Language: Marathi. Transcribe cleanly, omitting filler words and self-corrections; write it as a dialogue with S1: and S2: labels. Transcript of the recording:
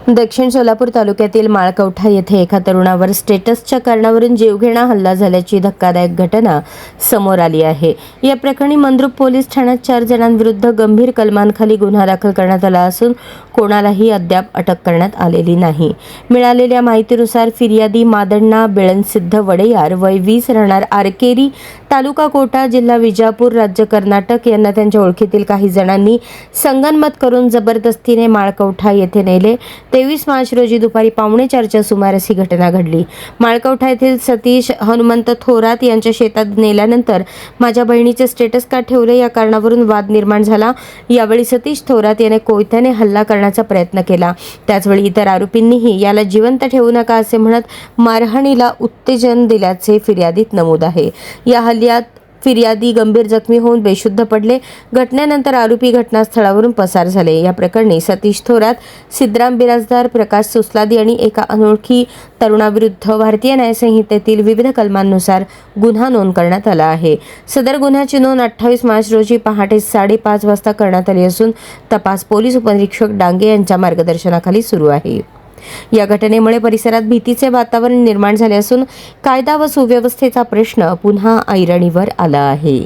S1: दक्षिण सोलापूर तालुक्यातील माळकवठा येथे एका तरुणावर स्टेटसच्या कारणावरून जीवघेणा हल्ला झाल्याची धक्कादायक घटना समोर आली आहे। या प्रकरणी मंद्रुप पोलीस ठाण्यात 4 जणांविरुद्ध गंभीर कलमांखाली गुन्हा दाखल करण्यात आला असून कोणालाही अद्याप अटक करण्यात आलेली नाही। मिळालेल्या माहितीनुसार फिर्यादी मादण्णा बेळनसिद्ध वडेयार वय 20 राहणार आरकेरी तालुका कोटा जिल्हा विजापूर राज्य कर्नाटक यांना त्यांच्या ओळखीतील काही जणांनी संगनमत करून जबरदस्तीने माळकवठा येथे नेले। 23 मार्च रोजी दुपारी 3:45च्या सुमारास ही घटना घडली। माळकवठा येथील सतीश हनुमंत थोरात यांच्या शेतात नेल्यानंतर माझ्या बहिणीचे स्टेटस का ठेवले या कारणावरून वाद निर्माण झाला। यावेळी सतीश थोरात याने कोयत्याने हल्ला करण्याचा प्रयत्न केला। त्याचवेळी इतर आरोपींनीही याला जिवंत ठेवू नका असे म्हणत मारहाणीला उत्तेजन दिल्याचे फिर्यादीत नमूद आहे। या हल्ल्यात फिर्यादी गंभीर जखमी होऊन बेशुद्ध पडले। घटनेनंतर आरोपी घटनास्थळावरून पसार झाले। या प्रकरणी सतीश थोरात, सिद्धराम बिराजदार, प्रकाश सुसलादी आणि एका अनोळखी तरुणाविरुद्ध भारतीय न्यायसंहितेतील विविध कलमांनुसार गुन्हा नोंद करण्यात आला आहे। सदर गुन्ह्याची नोंद 28 मार्च रोजी पहाटे 5:30 वाजता करण्यात आली असून तपास पोलीस उपनिरीक्षक डांगे यांच्या मार्गदर्शनाखाली सुरू आहे। या घटनेमुळे परिसरात भीतीचे वातावरण निर्माण झाले असून कायदा व सुव्यवस्थेचा प्रश्न पुन्हा ऐरणीवर आला आहे।